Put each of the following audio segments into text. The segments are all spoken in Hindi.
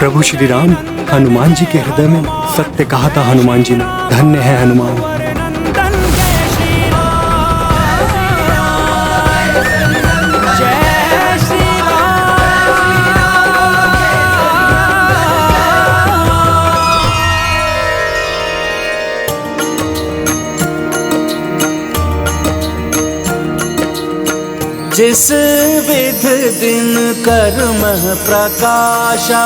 प्रभु श्री राम हनुमान जी के हृदय में सत्य कहा था हनुमान जी ने। धन्य है हनुमान। जिस विध दिन कर्मः प्रकाशा,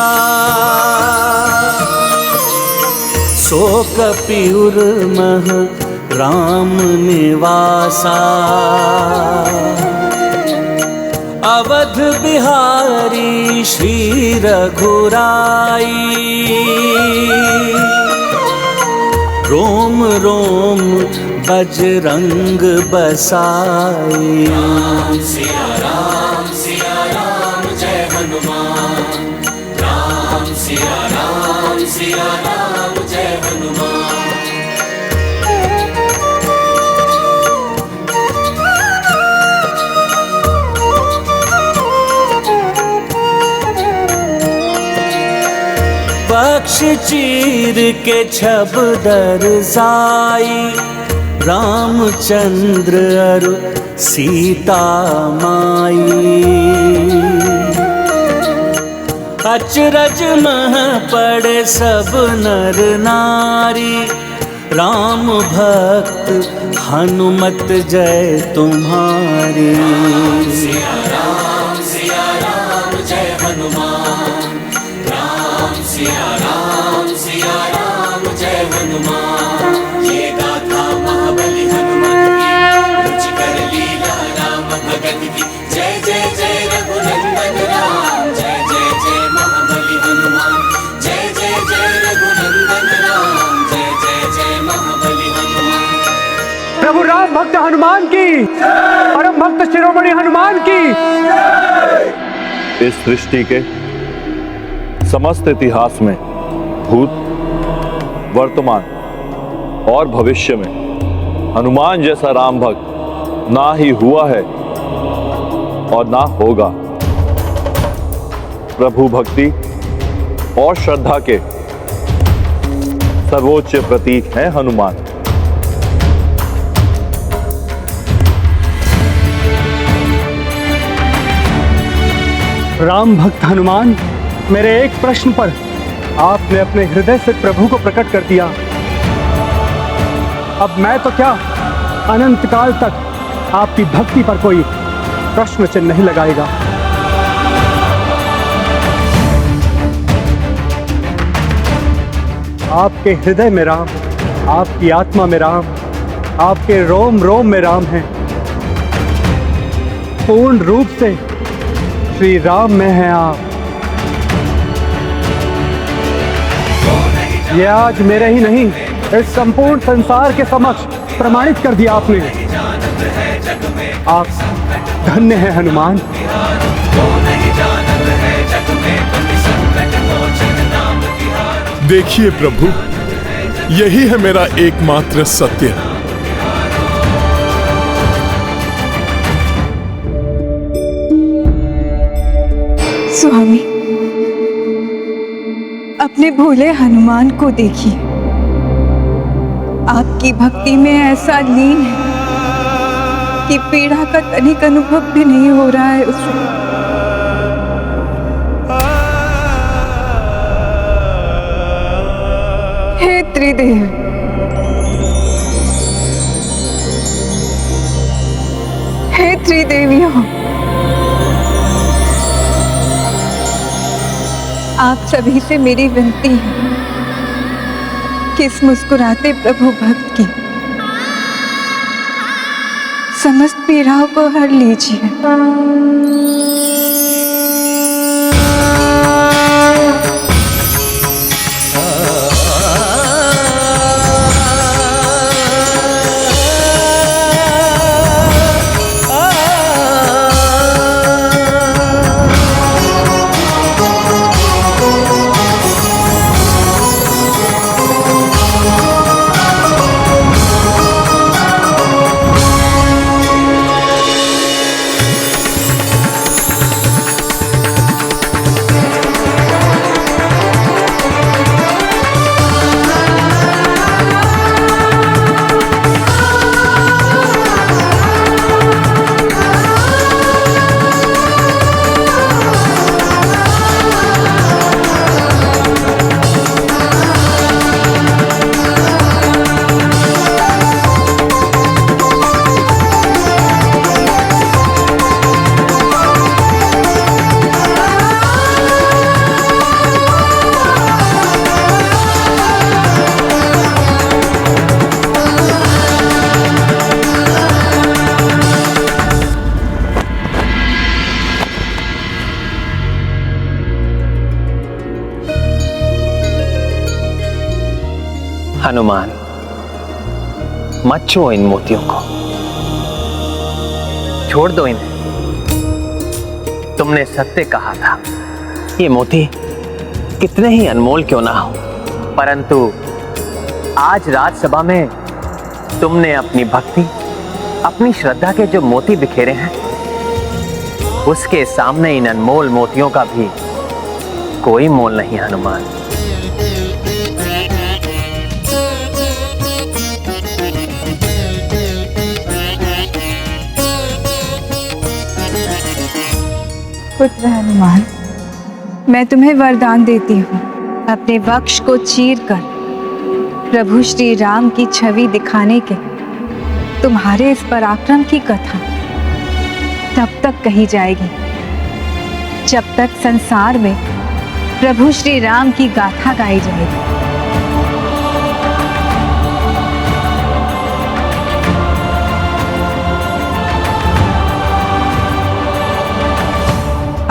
सो कपिउर्मः राम निवासा। अवध बिहारी श्री रघुराई, रोम रोम बजरंग बसाई। राम सिया राम जय हनुमान। राम सिया राम जय हनुमान। पक्ष चीर के छबदर साई, रामचंद्र अरु सीता माई। अचरज मह पड़े सब नर नारी, राम भक्त हनुमत जय तुम्हारी। सिया राम जय हनुमान। राम सिया राम जय हनुमान। ये गाथा महाबली हनुमान की, रुचिकर लीला राम भगत की। जय जय जय रघुनंदन राम, जय जय जय महाबली हनुमान। जय जय जय रघुनंदन राम, जय जय जय महाबली हनुमान। प्रभु राम भक्त हनुमान की, परम भक्त शिरोमणि हनुमान की। इस सृष्टि के समस्त इतिहास में भूत, वर्तमान और भविष्य में हनुमान जैसा राम भक्त ना ही हुआ है और ना होगा। प्रभु भक्ति और श्रद्धा के सर्वोच्च प्रतीक हैं हनुमान। राम भक्त हनुमान, मेरे एक प्रश्न पर आपने अपने हृदय से प्रभु को प्रकट कर दिया। अब मैं तो क्या, अनंत काल तक आपकी भक्ति पर कोई प्रश्न चिन्ह नहीं लगाएगा। आपके हृदय में राम, आपकी आत्मा में राम, आपके रोम रोम में राम है। पूर्ण रूप से श्री राम में हैं आप। ये आज मेरे ही नहीं, इस संपूर्ण संसार के समक्ष प्रमाणित कर दिया आपने। आप धन्य हैं हनुमान। देखिए प्रभु, यही है मेरा एकमात्र सत्य। स्वामी, अपने भोले हनुमान को देखिए। आपकी भक्ति में ऐसा लीन है कि पीड़ा का तनिक अनुभव भी नहीं हो रहा है उसे। हे त्रिदेव, हे त्रिदेवियों, आप सभी से मेरी विनती है कि इस मुस्कुराते प्रभु भक्त की समस्त पीड़ाओं को हर लीजिए। हनुमान, मत छुओ इन मोतियों को, छोड़ दो इन्हें। तुमने सत्य कहा था, ये मोती कितने ही अनमोल क्यों ना हो, परंतु आज राजसभा में तुमने अपनी भक्ति, अपनी श्रद्धा के जो मोती बिखेरे हैं, उसके सामने इन अनमोल मोतियों का भी कोई मोल नहीं हनुमान। पुत्र हनुमान, मैं तुम्हें वरदान देती हूँ, अपने वक्ष को चीरकर प्रभु श्री राम की छवि दिखाने के तुम्हारे इस पराक्रम की कथा तब तक कही जाएगी जब तक संसार में प्रभु श्री राम की गाथा गाई जाएगी।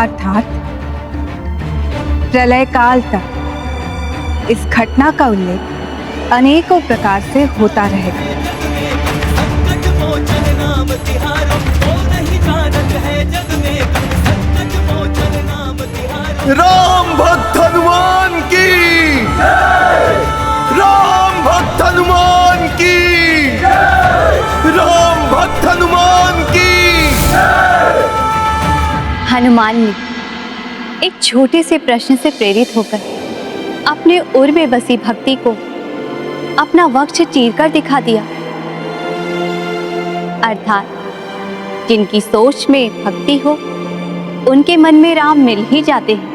अर्थात प्रलय काल तक इस घटना का उल्लेख अनेकों प्रकार से होता रहेगा। राम भक्त हनुमान की, राम भक्त हनुमान की, राम भक्त हनुमान की। हनुमान ने एक छोटे से प्रश्न से प्रेरित होकर अपने उर में बसी भक्ति को अपना वक्ष चीरकर दिखा दिया। अर्थात जिनकी सोच में भक्ति हो उनके मन में राम मिल ही जाते हैं,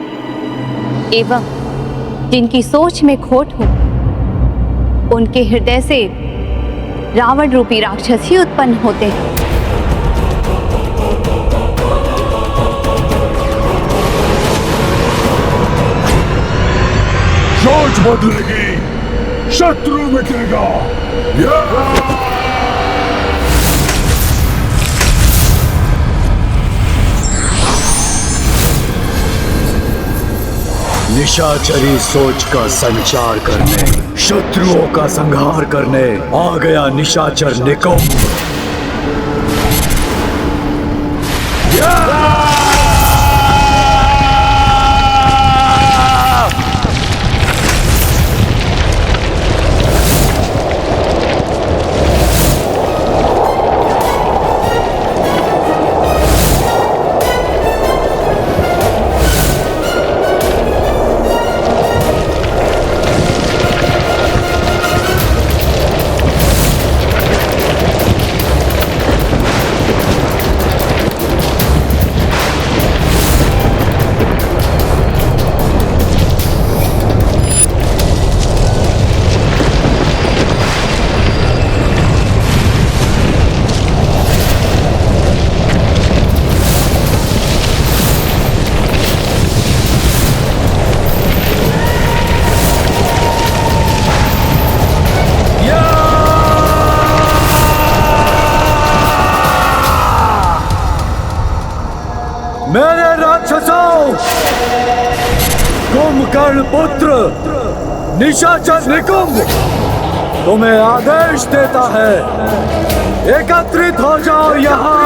एवं जिनकी सोच में खोट हो उनके हृदय से रावण रूपी राक्षस ही उत्पन्न होते हैं। सोच बदलेगी, शत्रु मिटेगा। निशाचरी सोच का संचार करने, शत्रुओं का संहार करने आ गया निशाचर निकुंभ। मेरे राक्षसों, कुंभकर्ण पुत्र निशाचर निकुंभ तुम्हें आदेश देता है, एकत्रित हो जाओ यहाँ।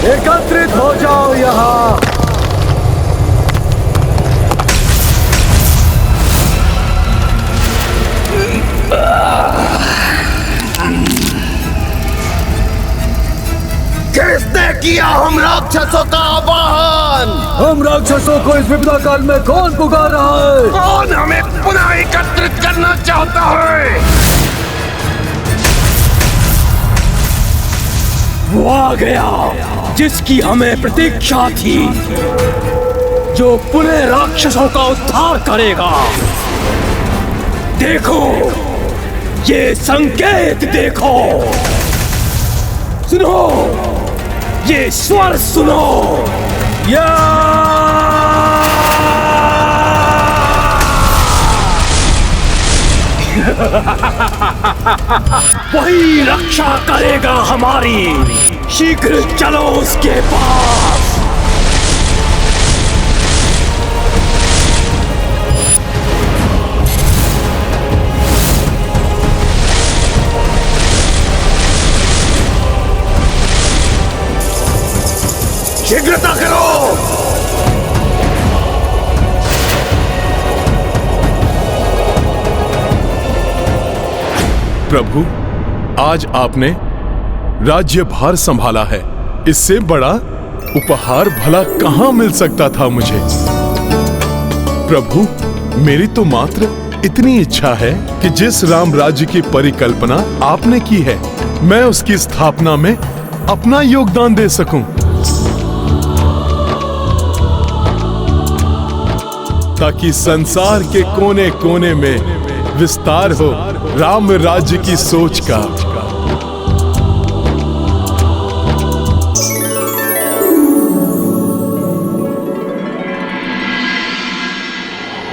एकत्रित हो जाओ यहाँ। किसने किया हम राक्षसों का आवाहन? हम राक्षसों को इस विपदा काल में कौन पुकार रहा है? कौन हमें पुनः एकत्रित करना चाहता है? वो आ गया जिसकी हमें प्रतीक्षा थी, जो पुनः राक्षसों का उद्धार करेगा। देखो, ये संकेत देखो। सुनो, ये स्वर सुनो। या वही रक्षा करेगा हमारी। शीघ्र चलो उसके पास। शीघ्रता करो। प्रभु, आज आपने राज्यभार संभाला है। इससे बड़ा उपहार भला कहां मिल सकता था मुझे। प्रभु, मेरी तो मात्र इतनी इच्छा है कि जिस राम राज्य की परिकल्पना आपने की है, मैं उसकी स्थापना में अपना योगदान दे सकूं, ताकि संसार के कोने कोने में विस्तार हो राम राज्य की सोच का।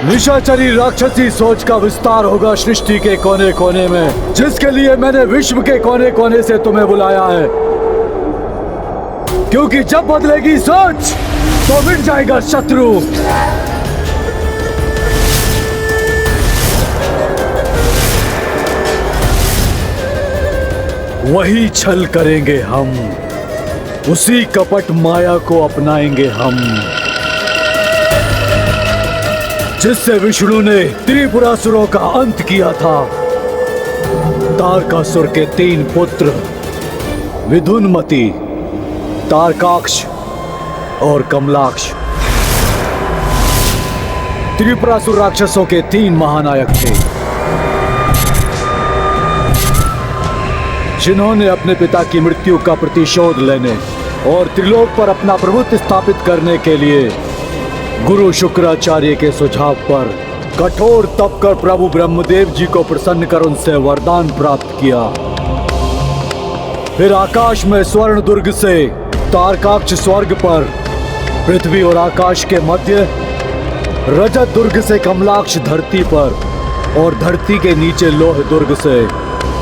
निशाचरी राक्षसी सोच का विस्तार होगा सृष्टि के कोने कोने में, जिसके लिए मैंने विश्व के कोने कोने से तुम्हें बुलाया है। क्योंकि जब बदलेगी सोच तो मिट जाएगा शत्रु। वही छल करेंगे हम, उसी कपट माया को अपनाएंगे हम, जिससे विष्णु ने त्रिपुरासुरों का अंत किया था। तारकासुर के 3 पुत्र विदुनमति, तारकाक्ष और कमलाक्ष त्रिपुरासुर राक्षसों के 3 महानायक थे, जिन्होंने अपने पिता की मृत्यु का प्रतिशोध लेने और त्रिलोक पर अपना प्रभुत्व स्थापित करने के लिए गुरु शुक्राचार्य के सुझाव पर कठोर तप कर प्रभु ब्रह्मदेव जी को प्रसन्न कर उनसे वरदान प्राप्त किया। फिर आकाश में स्वर्ण दुर्ग से तारकाक्ष स्वर्ग पर, पृथ्वी और आकाश के मध्य रजत दुर्ग से कमलाक्ष धरती पर, और धरती के नीचे लोह दुर्ग से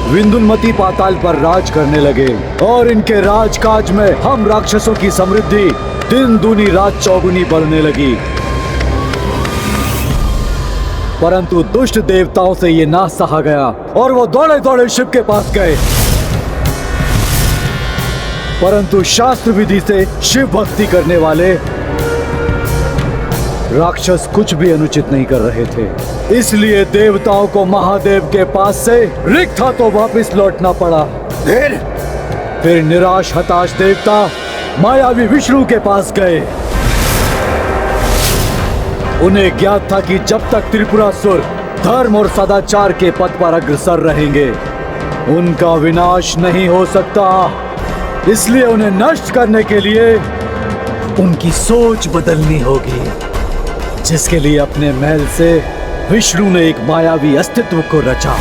विंदुनमति पाताल पर राज करने लगे। और इनके राजकाज में हम राक्षसों की समृद्धि दिन दूनी रात चौगुनी बढ़ने लगी। परंतु दुष्ट देवताओं से ये ना सहा गया और वो दौड़े दौड़े शिव के पास गए। परंतु शास्त्र विधि से शिव भक्ति करने वाले राक्षस कुछ भी अनुचित नहीं कर रहे थे, इसलिए देवताओं को महादेव के पास से रिक्त हाथों वापस लौटना पड़ा। फिर निराश हताश देवता मायावी विष्णु के पास गए। उन्हें ज्ञात था कि जब तक त्रिपुरासुर धर्म और सदाचार के पथ पर अग्रसर रहेंगे, उनका विनाश नहीं हो सकता। इसलिए उन्हें नष्ट करने के लिए उनकी सोच बदलनी होगी, जिसके लिए अपने महल से विष्णु ने एक मायावी अस्तित्व को रचा।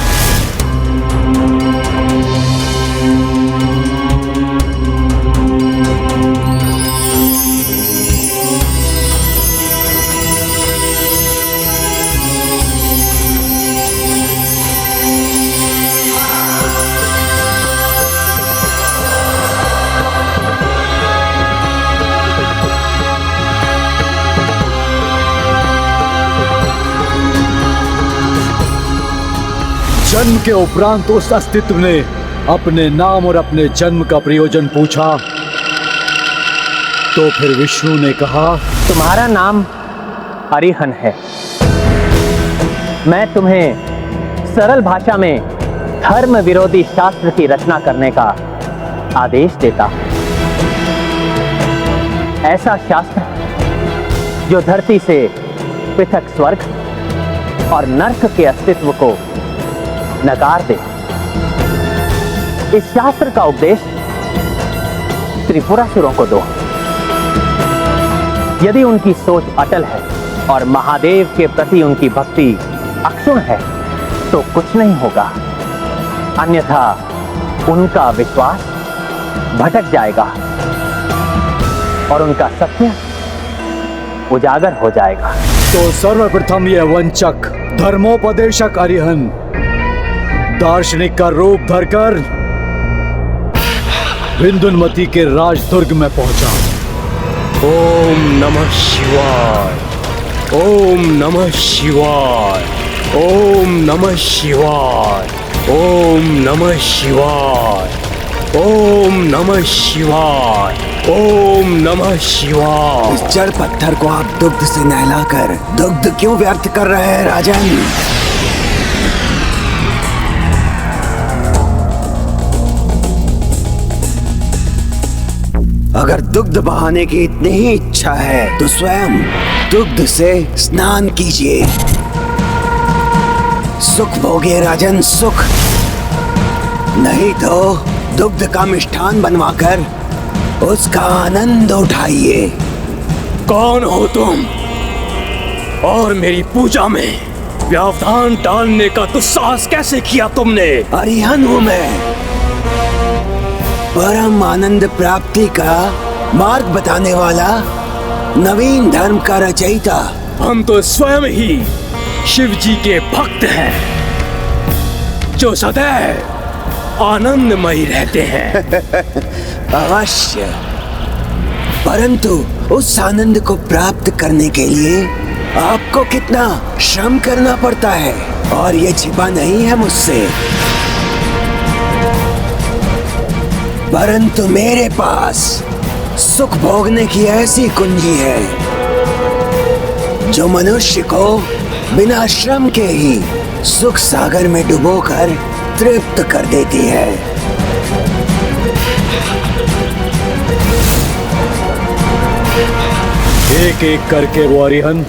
जन्म के उपरांत उस अस्तित्व ने अपने नाम और अपने जन्म का प्रयोजन पूछा। तो फिर विष्णु ने कहा, तुम्हारा नाम अरिहन है। मैं तुम्हें सरल भाषा में धर्म विरोधी शास्त्र की रचना करने का आदेश देता हूं। ऐसा शास्त्र जो धरती से पृथक स्वर्ग और नर्क के अस्तित्व को नकार दे। इस शास्त्र का उपदेश त्रिपुरासुरों को दो। यदि उनकी सोच अटल है और महादेव के प्रति उनकी भक्ति अक्षुण्ण है तो कुछ नहीं होगा, अन्यथा उनका विश्वास भटक जाएगा और उनका सत्य उजागर हो जाएगा। तो सर्वप्रथम यह वंचक धर्मोपदेशक अरिहन दार्शनिक का रूप धरकर विंध्यामती के राजदुर्ग में पहुंचा। ओम नमः शिवाय, ओम नमः शिवाय, ओम नमः शिवाय, ओम नमः शिवाय, ओम नमः शिवाय, ओम नमः शिवाय। इस जड़ पत्थर को आप दुग्ध से नहलाकर दुग्ध क्यों व्यर्थ कर रहे हैं राजन? अगर दुग्ध बहाने की इतनी ही इच्छा है तो स्वयं दुग्ध से स्नान कीजिए। सुख भोगिए राजन, सुख। नहीं तो दुग्ध का मिष्ठान बनवाकर उसका आनंद उठाइए। कौन हो तुम और मेरी पूजा में व्यवधान डालने का दुस्साहस कैसे किया तुमने? अरिहन हूं मैं, परम आनंद प्राप्ति का मार्ग बताने वाला, नवीन धर्म का रचयिता। हम तो स्वयं ही शिव जी के भक्त हैं जो सदैव आनंदमयी रहते हैं। अवश्य, परंतु उस आनंद को प्राप्त करने के लिए आपको कितना श्रम करना पड़ता है और ये छिपा नहीं है मुझसे। परंतु मेरे पास सुख भोगने की ऐसी कुंजी है जो मनुष्य को बिना श्रम के ही सुख सागर में डुबोकर तृप्त कर देती है। एक एक करके वो अरिहन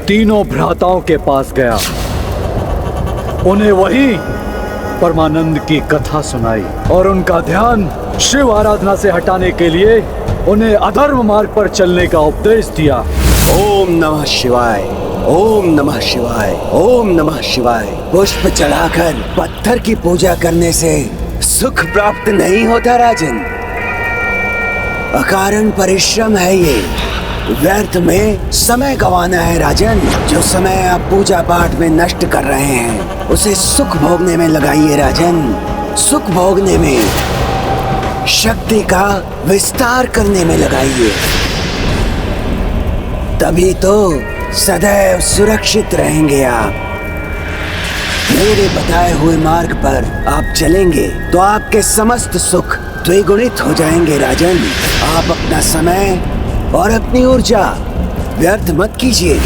तीनों भ्राताओं के पास गया, उन्हें वही परमानंद की कथा सुनाई और उनका ध्यान शिव आराधना से हटाने के लिए उन्हें अधर्म मार्ग पर चलने का उपदेश दिया। ओम नमः शिवाय, ओम नमः शिवाय, ओम नमः शिवाय। पुष्प चढ़ाकर पत्थर की पूजा करने से सुख प्राप्त नहीं होता राजन। अकारण परिश्रम है ये, व्यर्थ में समय गंवाना है राजन। जो समय आप पूजा पाठ में नष्ट कर रहे हैं उसे सुख भोगने में लगाइए राजन। सुख भोगने में, शक्ति का विस्तार करने में लगाइए, तभी तो सदैव सुरक्षित रहेंगे आप। मेरे बताए हुए मार्ग पर आप चलेंगे तो आपके समस्त सुख द्विगुणित हो जाएंगे राजन। आप अपना समय और अपनी ऊर्जा व्यर्थ मत कीजिए।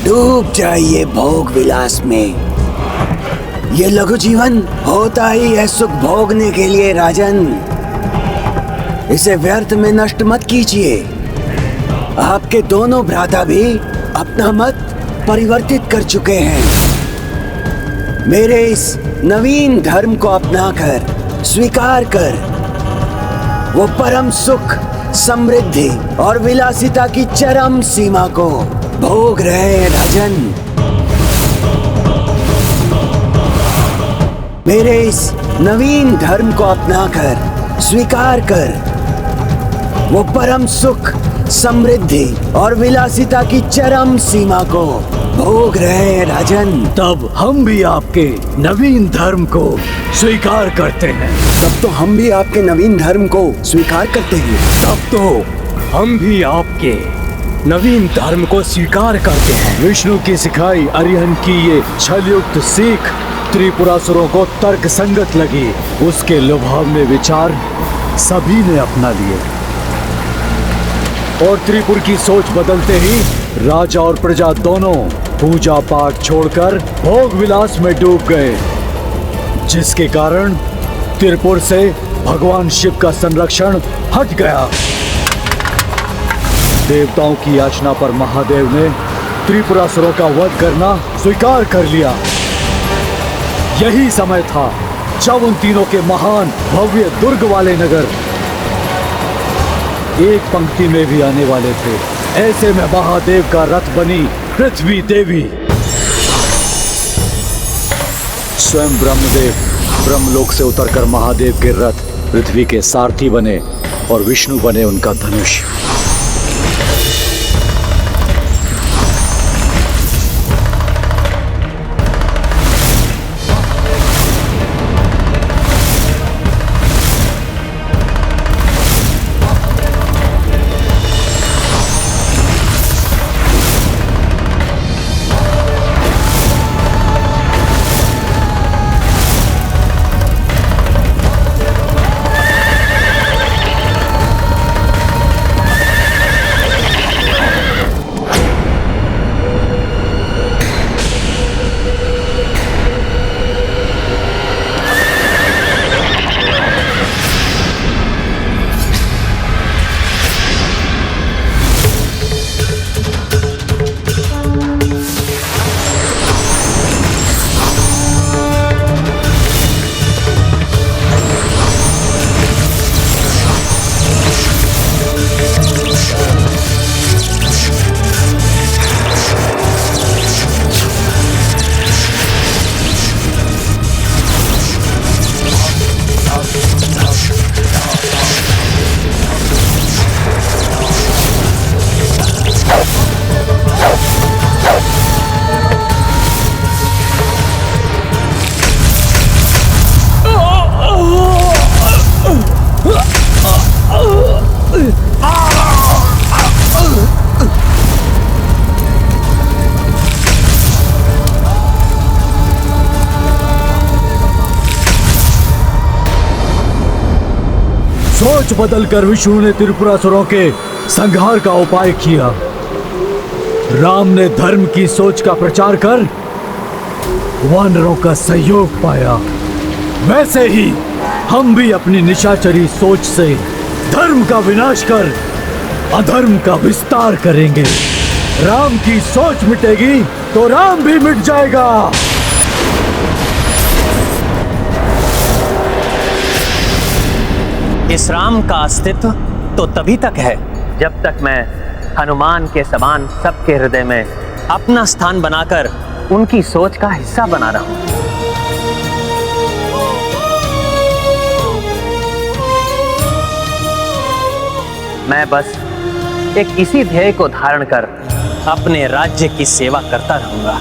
डूब जाइए भोग विलास में। ये लघु जीवन होता ही है सुख भोगने के लिए राजन। इसे व्यर्थ में नष्ट मत कीजिए। आपके दोनों भ्राता भी अपना मत परिवर्तित कर चुके हैं। मेरे इस नवीन धर्म को अपनाकर, स्वीकार कर, वो परम सुख, समृद्धि और विलासिता की चरम सीमा को भोग रहे हैं राजन। मेरे इस नवीन धर्म को अपनाकर, स्वीकार कर, वो परम सुख, समृद्धि और विलासिता की चरम सीमा को भोग रहे हैं राजन। तब हम भी आपके नवीन धर्म को स्वीकार करते हैं। तब तो हम भी आपके नवीन धर्म को स्वीकार करते हैं। तब तो हम भी आपके नवीन धर्म को स्वीकार करते हैं। विष्णु की सिखाई अरिहन की ये छलयुक्त सीख त्रिपुरासुरों को तर्क संगत लगी। उसके लुभावने विचार सभी ने अपना लिए और त्रिपुर की सोच बदलते ही राजा और प्रजा दोनों पूजा पाठ छोड़कर भोग विलास में डूब गए, जिसके कारण त्रिपुर से भगवान शिव का संरक्षण हट गया। देवताओं की याचना पर महादेव ने त्रिपुरासुरों का वध करना स्वीकार कर लिया। यही समय था जब उन तीनों के महान भव्य दुर्ग वाले नगर एक पंक्ति में भी आने वाले थे। ऐसे में महादेव का रथ बनी पृथ्वी देवी। स्वयं ब्रह्मदेव ब्रह्मलोक से उतरकर महादेव के रथ पृथ्वी के सारथी बने और विष्णु बने उनका धनुष। सोच बदलकर विष्णु ने त्रिपुरासुरों के संहार का उपाय किया। राम ने धर्म की सोच का प्रचार कर वानरों का सहयोग पाया। वैसे ही हम भी अपनी निशाचरी सोच से धर्म का विनाश कर अधर्म का विस्तार करेंगे। राम की सोच मिटेगी तो राम भी मिट जाएगा। इस राम का अस्तित्व तो तभी तक है जब तक मैं हनुमान के समान सबके हृदय में अपना स्थान बनाकर उनकी सोच का हिस्सा बना रहूं। मैं बस एक इसी ध्येय को धारण कर अपने राज्य की सेवा करता रहूंगा।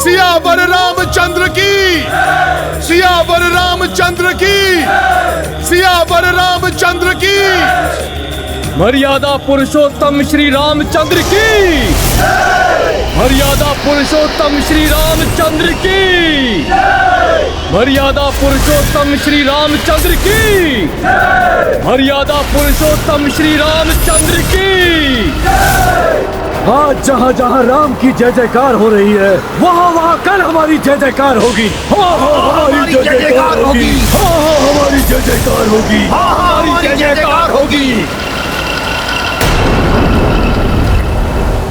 सियावर रामचंद्र की, सियावर रामचंद्र की, सियावर रामचंद्र की। मर्यादा पुरुषोत्तम श्री रामचंद्र की, मर्यादा पुरुषोत्तम श्री रामचंद्र की, मर्यादा पुरुषोत्तम श्री रामचंद्र की, मर्यादा पुरुषोत्तम श्री रामचंद्र की। आज जहाँ जहाँ राम की जय जयकार हो रही है वहाँ वहाँ कल हमारी जय जयकार होगी। हमारी जय जयकार होगी। हमारी जय जयकार होगी। हमारी जय जयकार होगी।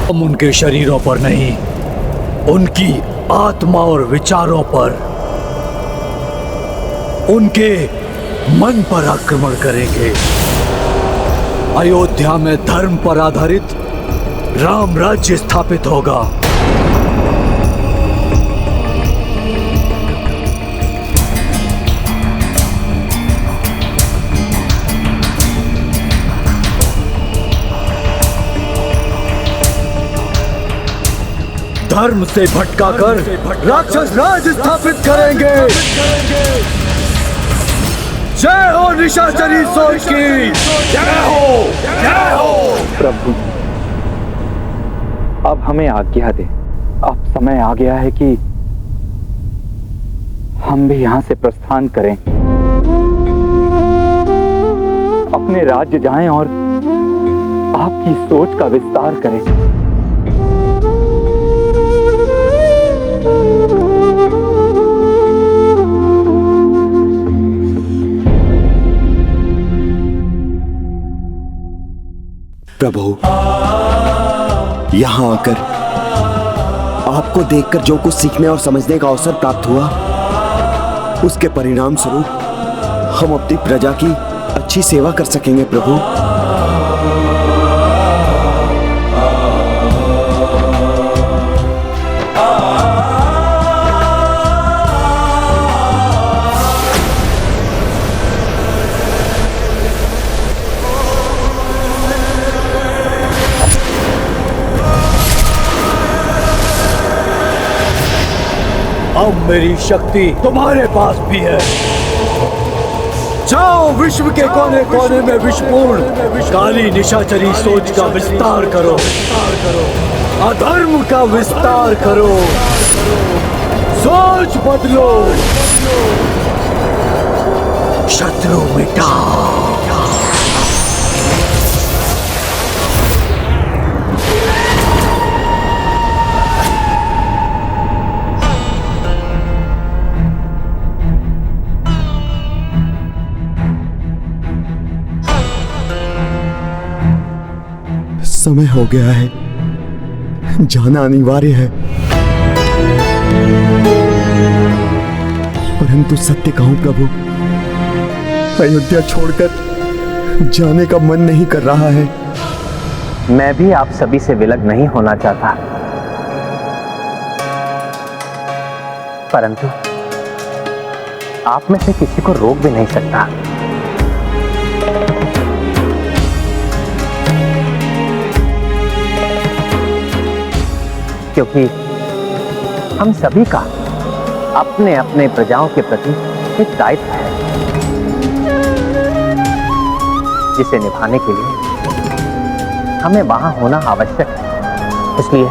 हम उनके शरीरों पर नहीं, उनकी आत्मा और विचारों पर, उनके मन पर आक्रमण करेंगे। अयोध्या में धर्म पर आधारित राम राज्य स्थापित होगा। धर्म से भटकाकर राक्षस राज स्थापित करेंगे। जय हो निशाचरी सोच की, जय हो, जय हो। प्रभु अब हमें आज्ञा दे। अब समय आ गया है कि हम भी यहाँ से प्रस्थान करें, अपने राज्य जाएं और आपकी सोच का विस्तार करें। प्रभु, यहाँ आकर आपको देखकर जो कुछ सीखने और समझने का अवसर प्राप्त हुआ, उसके परिणाम स्वरूप हम अपनी प्रजा की अच्छी सेवा कर सकेंगे। प्रभु, अब मेरी शक्ति तुम्हारे पास भी है। जाओ विश्व के कोने कोने में विषपूर्ण काली निशाचरी सोच का विस्तार करो, अधर्म का विस्तार करो, सोच बदलो, शत्रु मिटाओ। समय हो गया है, जाना अनिवार्य है। परंतु सत्य कहूं प्रभु, अयोध्या छोड़कर जाने का मन नहीं कर रहा है। मैं भी आप सभी से विलग नहीं होना चाहता, परंतु आप में से किसी को रोक भी नहीं सकता। क्योंकि हम सभी का अपने अपने प्रजाओं के प्रति एक दायित्व है, जिसे निभाने के लिए हमें वहां होना आवश्यक है। इसलिए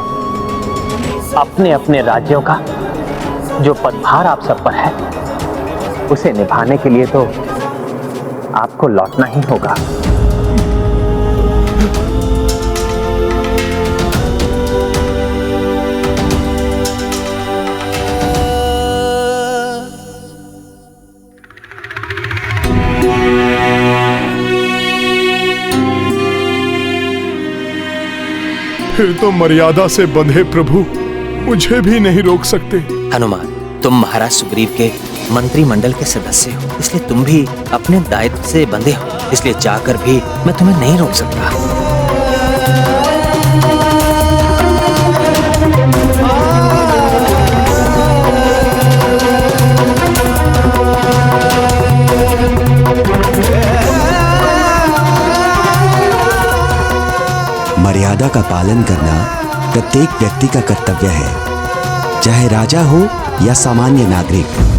अपने अपने राज्यों का जो पदभार आप सब पर है, उसे निभाने के लिए तो आपको लौटना ही होगा। फिर तो मर्यादा से बंधे प्रभु मुझे भी नहीं रोक सकते। हनुमान, तुम महाराज सुग्रीव के मंत्रिमंडल के सदस्य हो, इसलिए तुम भी अपने दायित्व से बंधे हो, इसलिए चाहकर भी मैं तुम्हें नहीं रोक सकता। मर्यादा का पालन करना प्रत्येक व्यक्ति का कर्तव्य है, चाहे राजा हो या सामान्य नागरिक।